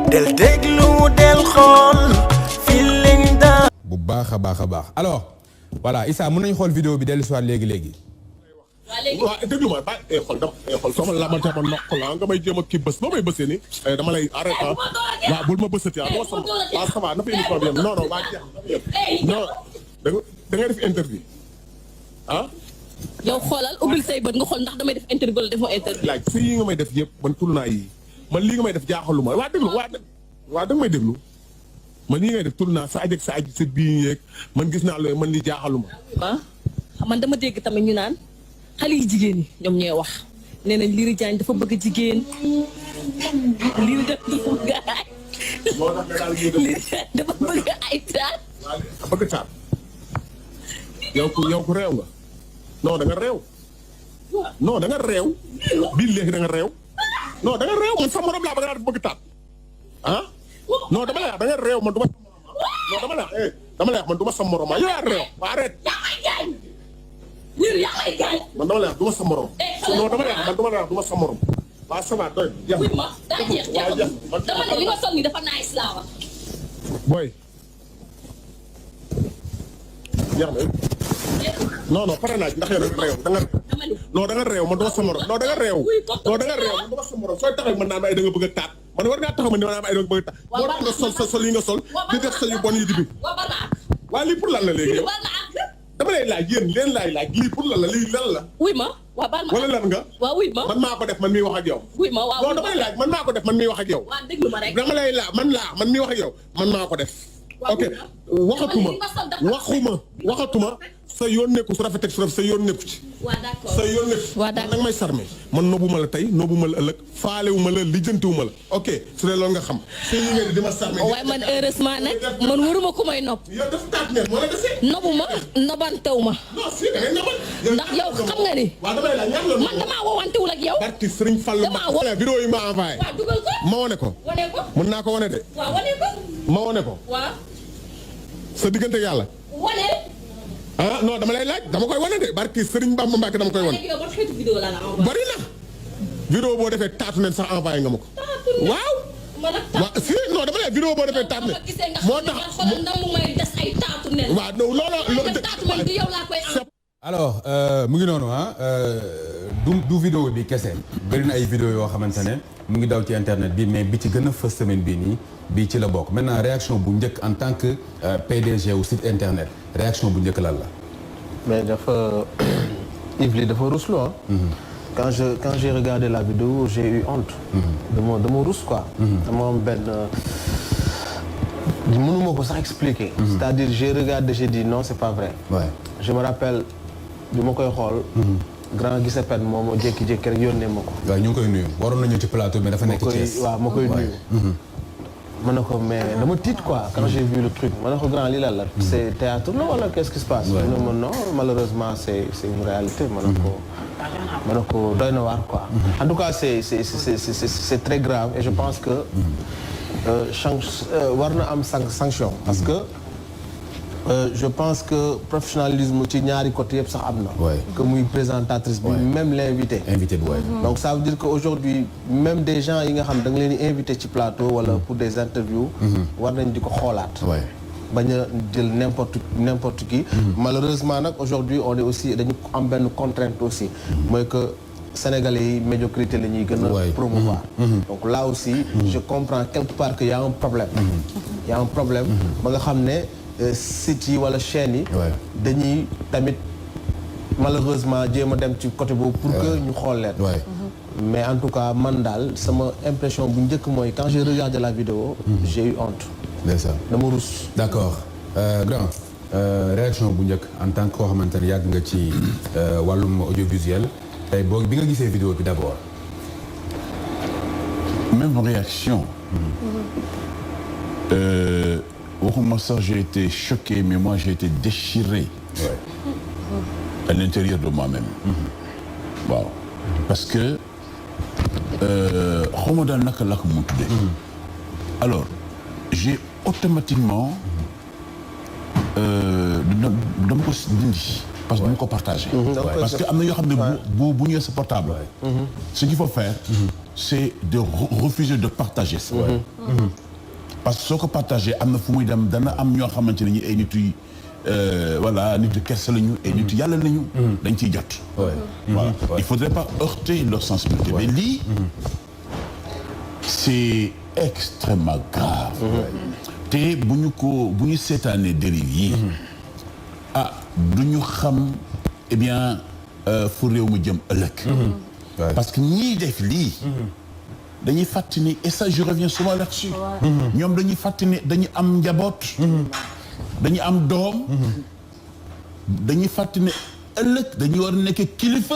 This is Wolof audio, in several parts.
del déglu del xool Feeling Dakar. bu baax a baax a baax alors voilà Issa mën nañu xool vidéo bi dellu si waat léegi. waaw déglu ma ba xool soo ma lamante ma noq la nga may jéem a kii bës noo may bësee ni dama lay arrêté waaw bul ma bësati dama sama waaw ça va na fa émission bi yem non waa jeex non da ngay def interview yow xoolal ubbil say bët nga xool ndax damay def interview wala defoo interview. laaj si yi nga may def yëpp man tul naa yi man lii nga may def jaaxalu ma waa déglu waa da nga may déglu man lii ngay def tul naa sa ajeg sa aj sa bii yeeg man gis naa la man lii jaaxalu ma man dama dégg tamit ñu naan xale yi jigéen ñi ñoom ñooy wax nee nañ Lirou Diane dafa bëgg jigéen Lirou dafa bëgg ay. moo tax daal dafa bëgg ay taat. bëgg taat yow ku réew nga non da nga réew non da nga réew bii léegi da nga réew non da nga réew man sa morom laa bëgg naa bëgg taat non dama lay wax da nga réew man du ma non dama lay wax man du ma sa morom yow yaa réew waa arrête man dama lay wax du ma sa morom non dama lay wax man dama lay wax du ma sa morom waa ça va doy jeex dama ne li nga sol ni dafa nice laa wax boy jeex na non pare naa ndax yow da nga réew non da nga réew man du ma sa morom non da nga réew man du ma sa morom sooy taxaw man naa ma ay da nga bëgg a taat man war ngaa taxaw man naa ma ay da nga bëgg a taat moo tax nga sol sa sol yi nga sol di def sa yu bon yi di bi waa lii pour lan la léegi yow dama lay laaj yéen leen laay laaj lii pour lan la lii lan la wuy ma waa baal ma wala lan nga waa wuy ma man maa ko def man miy wax ak yow wuy ma waaw non dama lay laaj man maa ko def man miy wax ak yow waa déglu ma rek dama lay laaj man miy wax ak yow man maa ko def ok waxatuma sa yoon nekku su rafet ak su rafet sa yoon nekku ci waa d'accord sa yoon nekku waa d'accord nag may sarme man noobuma la tey noobuma la ëllëg faalewuma la lijjantiwuma la ok su dee loolu nga xam sa yi ngeen di ma sarme waaye man heureusement nag man waruma ko may nopp yow dafa taat ngeen moo la desee nobuma nobantew ma non si da ngay nobal ndax yow xam nga ni waaw damay laaj ñaar loolu man damaa wowantewul ak yow barki Sëriñ Fallu vidéo yi ma envoyé waaw dugal ko ma wane ko wane ko mën naa ko wane de waaw wane ko ma wane ko waaw sa diggante yàlla wane non dama lay laaj dama koy wane de barki Sëriñ Bamba Mbàkke dama koy wane yow ban xeetu vidéo la la envoyé bari na vidéo boo defee taatu nen sax envoyé nga ma ko waaw waaw si non dama lay vidéo boo defee taatu nen moo tax xoolal ndax mu may des ay taatu nen waaw loolu taatu nen du yow laa koy alors mu ngi noonu du vidéo bi kese bëri na ay vidéo yoo xamante ne mu ngi daw ci internet bi mais bi ci gën a fës semaine bii nii bii ci la bokk maintenant réaction bu njëkk en tant que PDG wu site internet réaction bu njëkk lan la. mais dafa Yves dafa ruslu ah. Quand j'ai regardé la vidéo j'ai eu honte. dama rus quoi. dama am benn mënuma ko sax expliquer. c'est-à-dire j'ai regardé j'ai dit non c'est pas vrai. Ouais. je me rappelle bi ma koy xool. grand gise pen moom moo jékki-jékki rek yónnee ma ko. waaw ñu ngi koy nuyu waroon nañu ci plateau mais dafa nekk Thiès. waaw ma koy nuyu. ma ne ko mais dama tiit quoi quand j'ai vu le truc ma ne ko grand lii lan la. c'est théâtre la wala qu'est-ce qui se passe. mu ne ma non malheureusement c'est une réalité ma ne ko doy na waar quoi. en tout cas c'est très grave et je pense que war na am sanction parce que. Je pense que professionnalisme ci ñaari côté yëpp sax am na. que muy présentatrice bi même l'invité. invité bi donc ça veut dire que aujourd'hui même des gens yi nga xam da nga leen di invité ci plateau wala pour des interviews. war nañ di ko xoolaat. bañ a jël n'importe qui. malheureusement nag aujourd'hui on est aussi dañu am benn contrainte aussi. mooy que Sénégalais yi médiocrité la ñuy gën a promouvoir. donc là aussi. je comprends quelque part que y a un problème. y a un problème ba nga xam ne. sites yi wala chaînes yi dañuy tamit malheureusement jéem a dem ci côté boobu pour que ñu xool leen mais en tout cas man daal sama impression bu njëkk mooy quand j'ai regardé la vidéo j'ai eu honte dama rus d'accord grand réaction bu njëkk en tant que koo xamante ne yàgg nga ci wàllum audiovisuel tey boo bi nga gisee vidéo bi d'abord même réaction waxuma sax j'ai été choqué mais moi j'ai été déchiré à l'intérieur de moi-même waaw parce que xawma daal naka la ko mu tuddee alors j'ai automatiquement dama ko dindi parce que dama ko partagé parce que am na yoo xam ne bu ñëwee sa portable ce qu'il faut faire c'est de refuser de partager ça. Parce que soo ko partagé am na fu muy dem dana am ñoo xamante ne ñi ay nit yu voilà nit yu kersa lañu ay nit yu yàlla lañu. dañ ciy jot. voilà il faudrait pas heurter leur sensibilité. mais lii c'est extrêmement grave. te bu ñu seetaanee dérive yi. du ñu xam eh bien fu réew mu jëm ëllëg. parce que ñiy def lii. dañuy fàttali ni et ça je reviens souvent là-dessus. ñoom dañuy fàttali ni dañu am njaboot. dañu am doom. dañuy fàttali ne ëllëg dañuy war a nekk kilifa.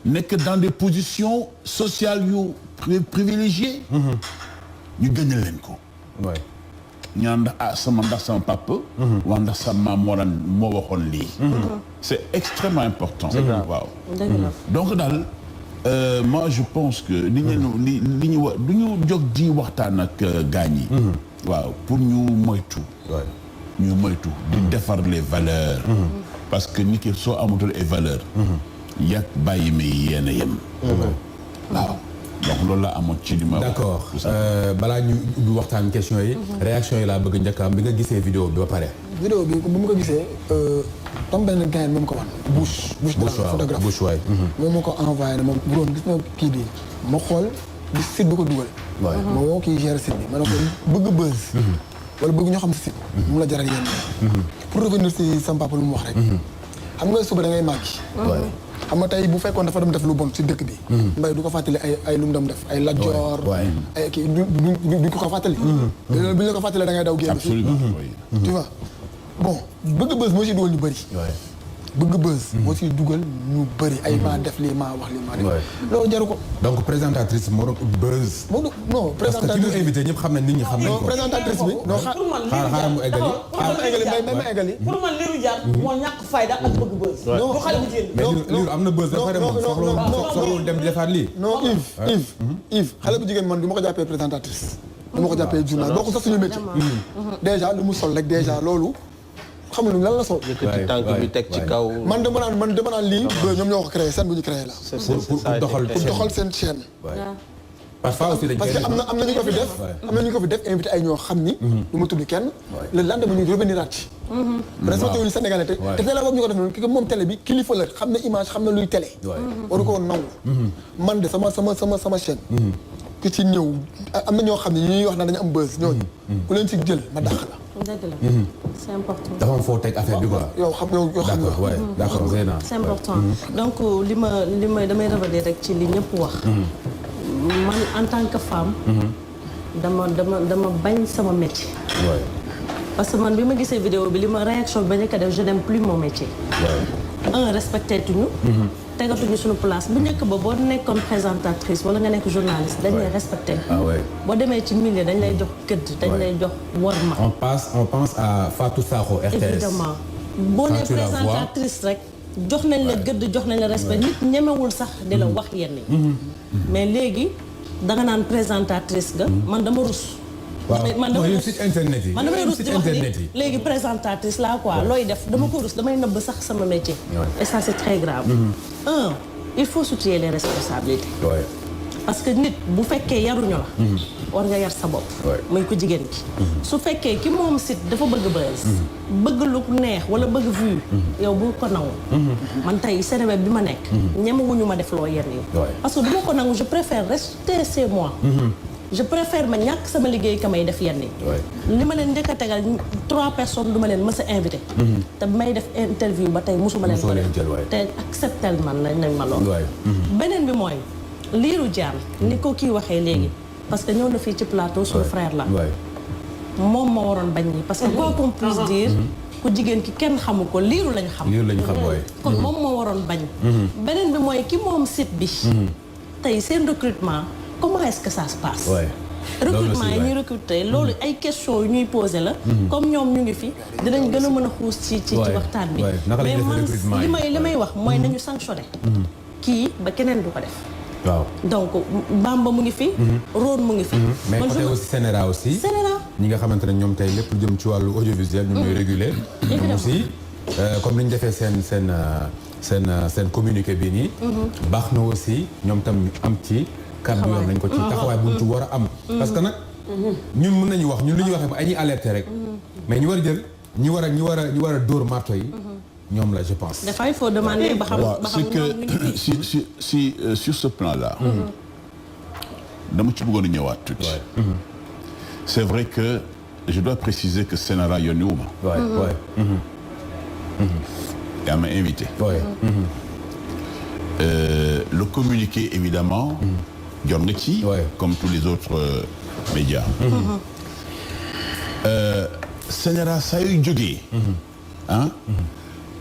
nekk dans des positions sociales yu privilégiées. ñu gënal leen ko. ñu naan ndax sama papa. wala ndax sama maam moo waxoon lii. c'est extrêmement important. waaw donc daal. moi je pense que li ñu wax du ñu jóg di waxtaan ak gaañ yi. waaw pour ñu moytu. ñu moytu di defar les valeurs. parce que nit ki soo amatul ay valeurs. yàgg bàyyi ma yéen a yem. waaw donc loolu laa amoon ci li ma. d'accord balaa ñu ubbi waxtaan question yi. réaction yi laa bëgg njëkk am bi nga gisee vidéo bi ba pare. vidéo bi bu ma ko gisee tam benn gars moom ko wan. Bush photographe Bush waay. moom moo ko envoyé ne moom bu doon gis na kii bi ma xool di site bi ko dugal. ma woo kii gère site bi ma ne ko bëgg buzz. wala bëgg ñoo xam si site. mu la jaral yéen pour revenir si sama papa lu mu wax rek. xam nga suba da ngay màggi. xam nga tey bu fekkoon dafa dem def lu bon si dëkk bi. mbay du ko fàttali ay lu mu dem def ay Lat Joor. ay kii du ko fàttali. bu ñu la ko fàttalee da ngay daw génn. absolument tu vois bon bëgg buzz moo si dugal ñu bëri. bëgg buzz moo si dugal ñu bëri ay maa def lii maa wax lii maa def. loolu jaru ko. donc présentatrice moo doon buzz. non présentatrice parce que ki ñu invité ñëpp xam nañ nit ñi xam nañ ko. non présentatrice bi. non xaaral mu eggali. ma eggali. pour man Lirou Diane moo ñàkk fayda ak bëgg buzz. du xale bu jigéen. mais Lirou am na buzz dafa dem soxlawul dem di defaat lii. non Yves xale bu jigéen man du ma ko jàppee présentatrice. du ma ko jàppee journal boo ko sax suñu métier. déjà lu mu sol rek déjà loolu. xamul lan la sol. yëkkati tànk bi teg ci kaw. man dama naan lii ñoom ñoo ko créé scène bu ñu créé la. pour doxal seen chaîne. parfois aussi dañ parce que am na ñu ko fi def. am na ñu ko fi def invité ay ñoo xam ni. du ma tudd kenn. le lendemain ñu revenir ci. respecté wuñu Sénégalais te télé boobu ñu ko def noonu ki moom télé bi kilifa la xam na image xam na luy télé. waru ko woon nangu. man de sama chaîne. ku ci ñëw am na ñoo xam ne ñuy wax na dañu am buzz ñooñu. ku leen ci jël ma dàq la. dëgg la c'est important. dafa am foo teg affaire bi quoi. yow xam nga d'accord Zeyna. c'est important donc li ma damay revenir rek ci li ñëpp wax. man en tant que femme. dama bañ sama métier. parce que man bi ma gisee vidéo bi li ma réaction bi ba njëkk a def je n'aime plus mon métier. respecté tuñu. tegatuñu suñu place bu njëkk ba boo nekkoon présentatrice wala nga nekk journaliste dañ lay respecté. boo demee ci milieu dañ lay jox gëdd dañ lay jox worma. on pense à Fatou Sakho RTS. évidemment boo nee présentatrice rek jox nañ la gëdd jox nañ la respect nit ñemewul sax di la wax yenn yi. mais léegi danga naan présentatrice nga man dama rus. man damay site internet yi. man damay rus di wax ni léegi présentatrice laa quoi looy def dama ko rus damay nëbb sax sama métier. et ça c'est très grave. Il faut situer les responsabilités. parce que nit bu fekkee yaruñu la. war nga yar sa bopp. muy ko jigéen ki. su fekkee ki moom site dafa bëgg buzz. bëgg lu neex wala bëgg vue. yow bu ko nangu. man tey Sénégal bi ma nekk. ñemewuñu ma def loo yenn yi. parce que du ma ko nangu je préfère rester chez moi. je préfère ma ñàkk sama liggéey ka may def yenn yi. li ma leen njëkk a tegal 3 personnes du ma leen mës a invité. te may def interview ba tey musuma leen ko def te acceptel man nañ ma lool. beneen bi mooy Lirou Diane ni ko kii waxee léegi parce que ñëw na fii ci plateau suñu frère la. moom moo waroon bañ nii parce que quoi qu'on puisse dire. ku jigéen ki kenn xamu ko Lirou lañ xam. kon moom moo waroon bañ. beneen bi mooy ki moom site bi. tey seen recrutement. comment est-ce que ça se passe. recrutement yi ñuy recruter loolu ay questions yu ñuy poser la. comme ñoom ñu ngi fi dinañ gën a mën a xuus ci waxtaan bi. mais man li may wax mooy nañu sanctionné. kii ba keneen du ko def. waaw donc Bamba mu ngi fi. Rone mu ngi fi. mais côté aussi Sénéra aussi. Sénéra ñi nga xamante ne ñoom tey lépp lu jëm ci wàllu audiovisuel ñoom ñooy réguler. ñoom aussi comme ni ñu defee seen communiqué bii nii. baax na aussi ñoom tam ñu am ci. kàddu yoon nañ ko ci taxawaay buñ ci war a am parce que nag ñun mën nañu wax ñun li ñuy waxee ay ñuy alerter rek mais ñu war a jël ñi war a dóor marto yi ñoom la je pense. Des fois il faut demander ba xam c'est que si sur ce plan-là. dama ci bëggoon a ñëwaat tuuti. c'est vrai que je dois préciser que Sénéra yónni wu ma. yaa ma invité. Le communiqué évidemment. jot nga ci. comme tous les autres médias. Sénéra saa yu jógee.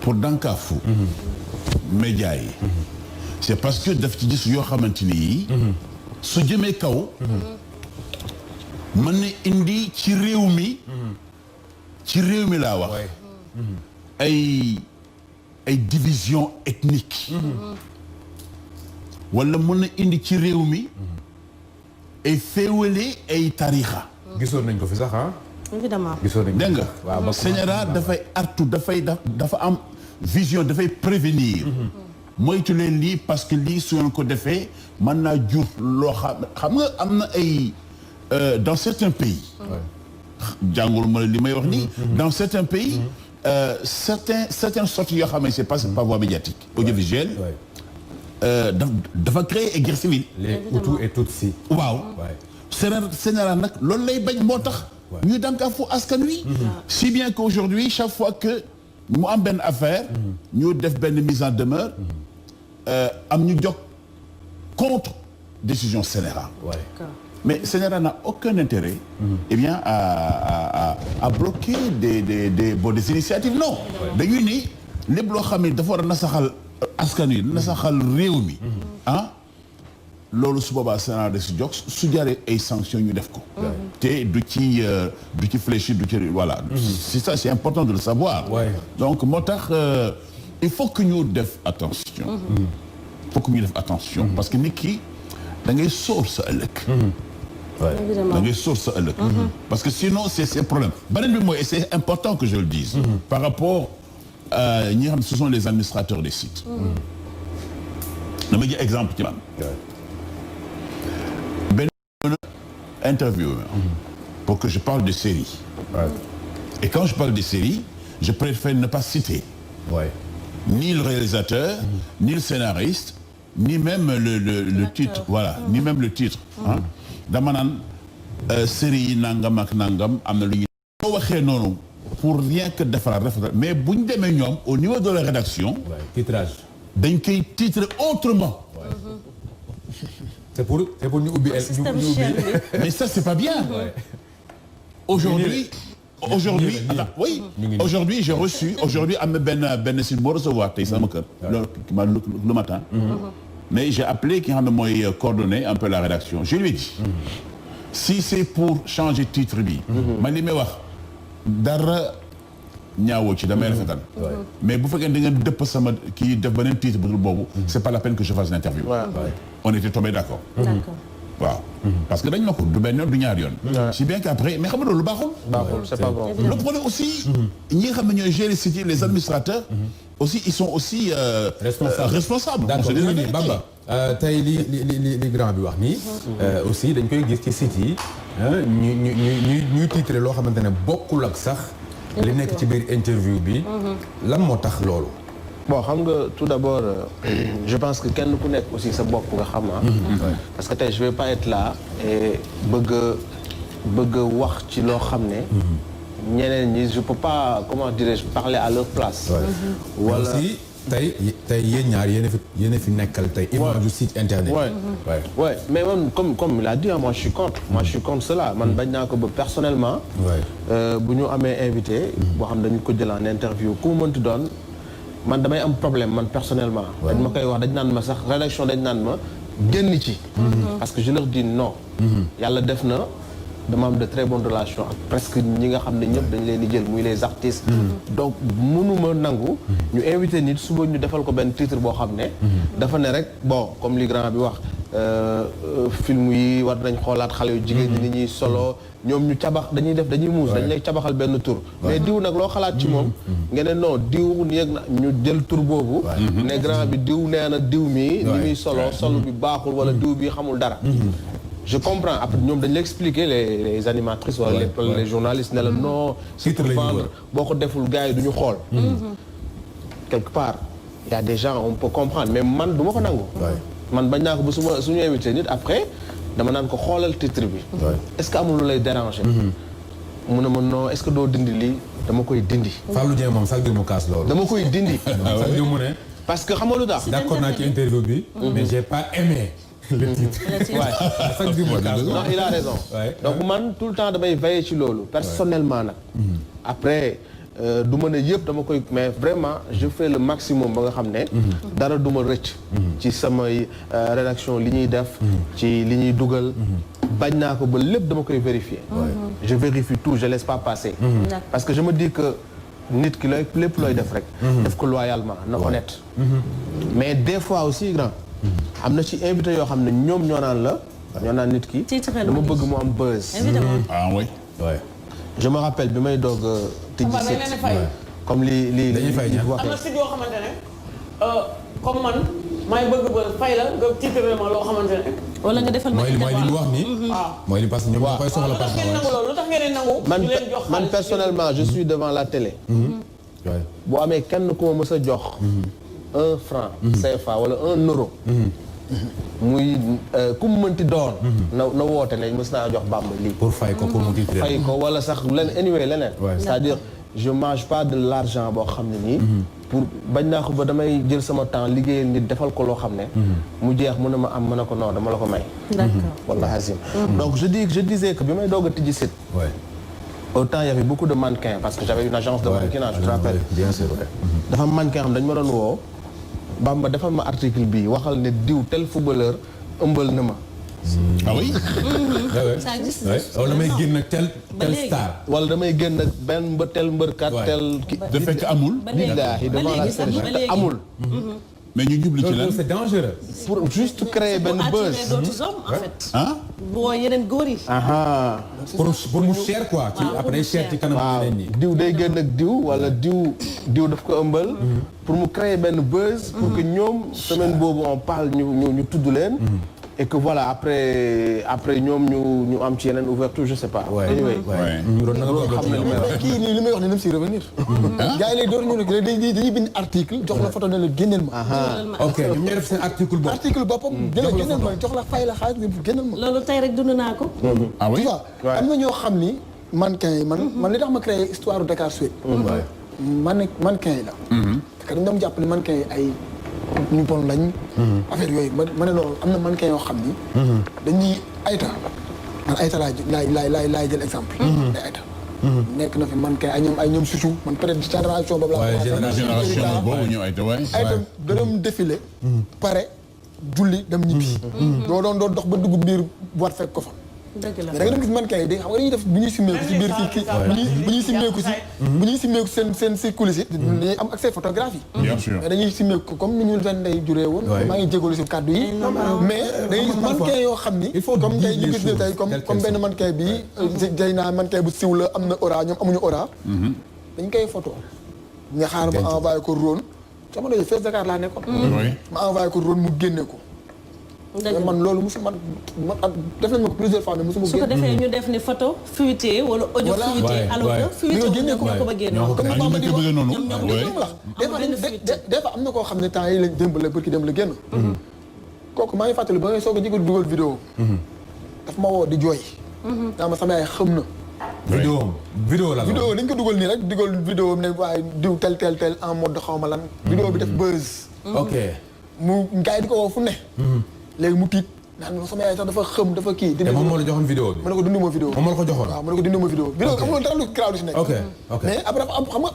pour dànkaafu média yi c'est parce que daf ci gis yoo xamante ni yi su jëmee kaw mën na indi ci réew mi laa wax ay division ethnique wala mën na indi ci réew mi ay féewale ay tarixa gisoon nañ ko fi sax évidemment dégg nga Sénéra dafay artu dafa am vision dafay prévenir moytu leen lii parce que lii su ngeen ko defee mën naa jur loo xam nga am na ay dans certains pays jàngul ma li may wax nii dans certains pays certaines sorties yoo xam ne c'est pas par voie médiatique audiovisuelle dafa créer ay guerre civile les Hutus et Tutsis waaw Sénéra nag loolu lay bañ moo tax ñu dànkaafu askan wi si bien qu'aujourd'hui chaque fois que mu am benn affaire ñu def benn mise en demeure am ñu jóg contre décision Sénéra mais Sénéra n'a aucun intérêt eh bien à bloquer des initiatives non dañuy ni lépp loo xam ne dafa war a nasaxal askan wi nasaxal réew mi loolu su boobaa Sénéra de si jóg su jaree ay sanctions ñu def ko te du ci fléchir du ci voilà c'est ça c'est important de le savoir donc moo tax il faut que ñu def attention parce que nit ki da ngay sóor sa ëllëg da ngay sóor sa ëllëg parce que sinon c'est problème beneen bi mooy et c'est important que je le dise par rapport ñi nga xam ce sont les administrateurs des sites dama jël exemple ci man interview pour que je parle de séries et quand je parle de séries je préfère ne pas citer ni le réalisateur ni le scénariste ni même le titre voilà ni même le titre dama naan série yi nangam ak nangam am na lu ñu boo waxee noonu pour rien que defaraat rafetal mais bu ñu demee ñoom au niveau de la rédaction titrage dañ koy titrer autrement c'est pour ñu ubbi mais ça c'est pas bien aujourd'hui j'ai reçu am na benn site boo recevoir tey sama kër le matin mais j'ai appelé ki nga xam ne mooy coordonner un peu la rédaction je lui ai dit si c'est pour changer titre bi man li may wax dara ñaawoo ci damay rafetal mais bu fekkee da ngeen dëpp sama kii def beneen titre bu dul boobu c'est pas la peine que je fasse l'interview on était tombé d'accord waaw parce que dañ ma ko du benn yoon du ñaar yoon si bien qu'après mais xam nga loolu baaxul c'est pas bon le problème aussi ñi nga xam ne ñooy gérer site les administrateurs aussi ils sont aussi responsables d'accord Bamba tey li grand bi wax nii aussi dañ koy gis ci site yi ñuy titré loo xamante ne bokkul ak sax li nekk ci biir interview bi lan moo tax loolu bon xam nga tout d'abord je pense que kenn ku nekk aussi sa bopp nga xam parce que tey je vais pas être là et bëgg wax ci loo xam ne ñeneen ñi je peux pas comment dirais-je parler à leur place wala aussi tey yéen ñaar yéen a fi nekkal tey image du site internet ouais mais man comme il a dit moi je suis contre cela man bañ naa ko ba personnellement bu ñu amee invité boo xam dañu ko jël en interview ku mu mënti doon man damay am problème man personnellement dañ ma koy wax dañ naan ma sax rédaction dañ naan ma génn ci parce que je leur dis non yàlla def na dama am de très bonnes relations ak presque ñi nga xam ne ñëpp dañ leen di jël muy les artistes donc mënuma nangu ñu invité nit suba ñu defal ko benn titre boo xam ne dafa ne rek bon comme li grand bi wax film yi war nañ xoolaat xale yu jigéen ñi ni ñuy solo ñoom ñu cabax dañuy muus dañ lay cabaxal benn tur mais diw nag loo xalaat ci moom nga ne non diw yëg na ñu jël tur boobu ne grand bi diw nee na diw mi ni muy solo bi baaxul wala diw bi xamul dara je comprends après ñoom dañ la expliquer les animatrices wala les journalistes ne la non c'est pour vendre boo ko deful gars yi du ñu xool quelque part il y a des gens on peut comprendre mais man du ma ko nangu man bañ naa ko ba suñu invité nit après dama naan ko xoolal titre bi est-ce que amul lu lay déranger mu ne ma non est-ce que doo dindi lii dama koy dindi Fallou Dieng moom sax mu kaas loolu dama koy dindi sax mu ne parce que xam nga lu tax d'accord naa ci interview bi mais j'ai pas aimé le titre non il a raison donc man tout le temps damay veiller ci loolu personnellement nag après du ma ne yëpp dama koy mais vraiment je fais le maximum ba nga xam ne dara du ma rëcc ci samay rédaction li ñuy def ci li ñuy dugal bañ naa ko ba lépp dama koy vérifier je vérifie tout je laisse pas passer parce que je me dis que nit ki looy lépp looy def rek def ko loyalement na honnête mais des fois aussi grand am na ci invité yoo xam ne ñoom ñoo naan nit ki dama bëgg mu am buzz ah oui je me rappelle bi may doog tijji site comme li dañuy fay ñaan am na site yoo xamante ne comme man may bëgg ba fay la nga titre ma loo xamante ne wala nga defal mooy li mu wax nii mooy li parce que ñoom ñoo koy soxla parce que lu tax ngeen nangu man personnellement je suis devant la télé bu amee kenn ku ma mës a jox 1 franc CFA wala 1 euro muy ku mu mënti doon na woote ne mës naa jox Bamba lii pour fay ko pour mu titre fay ko wala sax leneen c'est-à-dire je mange pas de l'argent boo xam ne nii pour bañ naa ko ba damay jël sama temps liggéeyal nit defal ko loo xam ne mu jeex mu ne ma am mën a ko non dama la ko may d'accord wallahi azim donc je disais que bi may doog a tijji site autant il y avait beaucoup de mannequins parce que j'avais une agence de mannequinage je te rappelle bien sûr dafa mannequin xam dañ ma doon woo Bamba defal ma article bi waxal ne diw tel footballeur ëmbal na ma ah oui ça existe wala may génn ak tel star wala damay génn ak benn tel mbërkat tel de fekk amul billaahi devant la scène amul mais ñu jublu ci lan c'est dangereux pour juste créer benn buzz d'autres hommes en fait ah boo yeneen góor yi pour mu cher quoi ci après cher ci kanam ñeneen ñi diw day génn ak diw wala diw daf ko ëmbal pour mu créer benn buzz pour que ñoom semaine boobu on parle ñu tudd leen et que voilà après ñoom ñu am ci yeneen ouverture je sais pas loolu xam ne li may wax kii nii li may wax ni nam si revenir gars yi léegi door ñu ne dañuy bind article jox la photo ne la génneel ma ok ñu def seen article bopp article boppam jëla génneel ma jox la fay la xaalis génneel ma loolu tey rek dund naa ko ah oui tu vois am na ñoo xam ni mannequin yi man li tax ma créé histoire Dakar Suite mannequin yi la parce que dañ doon jàpp ni mannequin yi ay ñu bon lañ affaire yooyu ma ne loolu am na mannequin yoo xam ni dañuy ayta man ayta laay jël exemple ay ayta nekk na fi mannequin ay ñoom susu man peut-être génération boobu la génération boobu ñëw ayta ayta da doon défilé pare julli dem ñibbi doon dox ba dugg biir boîte fekk ko fa dëgg la mais da nga dem gis mannequin yi dégg xam nga dañuy def bu ñuy simmeeku si biir kii bu ñuy simmeeku seen si coulisses yi dañuy am accès photographie bien sûr mais dañuy simmeeku comme ni ñu leen day juree woon maa ngi jégalu si kàddu yi mais da ngay gis mannequin yoo xam ni comme tey ñu gis ne tey comme benn mannequin bi jay naa mannequin bu siw la am na aura ñoom amuñu aura dañ koy photo nga xaar ma envoyé ko Rhône sama doy Face Dakar laa nekkoon ma envoyé ko Rhône mu génne ko man loolu musu man def nañ ma ko plusieurs fois mais musuma su ko defee ñu def ni photo fuité wala audio fuité alors que fuité ñoo ko ba génne des fois am na koo xam ne temps yi lañ démb la bërki dem la génn kooku maa ngi fàttali ba ngay soog a jëkk dugal vidéo daf ma woo di jooy daa ma sama yaay xam na vidéo la vidéo dañ ko dugal nii rek dugal vidéo ne waaye diw tel en mode xaw ma lan vidéo bi def buzz ok mu gars yi di ko woo fu ne léegi mu tiit naan sama yaay sax dafa xëm dafa kii te moom moo la joxoon vidéo bi ma ne ko dindi ma vidéo moom moo la ko joxoon waaw ma ne ko dindi ma vidéo vidéo bi amul dara lu crowd si nekk ok mais après dafa am xam nga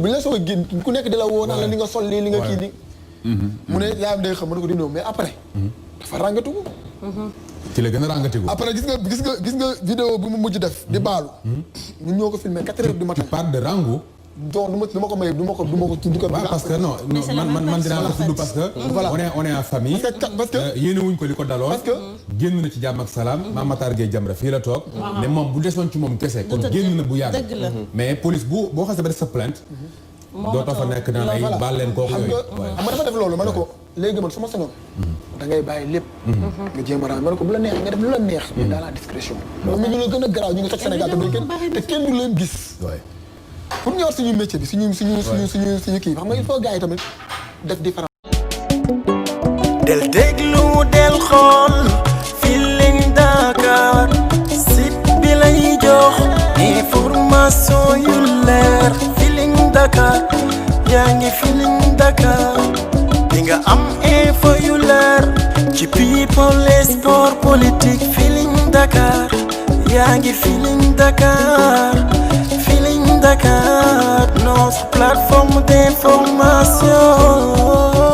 bu ñu la soog a génn ku nekk di la woo naan la li nga sol lii li nga kii nii mu ne yaayam day xam ma ne ko dindi mais après dafa ràngatiku ci la gën a ràngatiku après gis nga vidéo bi mu mujj def di baalu ñun ñoo ko filmé 4 heures du matin part de rangu donc du ma ko may du ma ko tudd ko. waaw parce que non man dinaa ko tudd parce que. voilà on est en famille. parce que yéene wuñ ko li ko daloon. parce que génn na ci jàmm ak salaam. Mame Matar Gueye Jamra fii la toog. mais moom bu desoon ci moom kese. kon génn na bu yàgg. dëgg la mais police boo xasee ba def sa plainte. dootoo fa nekk naan ay baal leen kooku yooyu. xam nga dafa def loolu ma ne ko léegi man su ma sañoon. da ngay bàyyi lépp. nga jéem a raam ma ne ko bu la neex nga def lu la neex. mais dans la discrétion. loolu ñu la gën a garaaw ñu ngi toj Sénégal te kenn du leen gis. pour ñu war suñu métier bi suñu kii xam nga il faut gars yi tamit def différence. del déglu del xool Feeling Dakar site bi lay jox information yu leer Feeling Dakar yaa ngi Feeling Dakar di nga am info yu leer ci people et sport politique Feeling Dakar yaa ngi Feeling Dakar Feeling Dakar notre plateforme d'information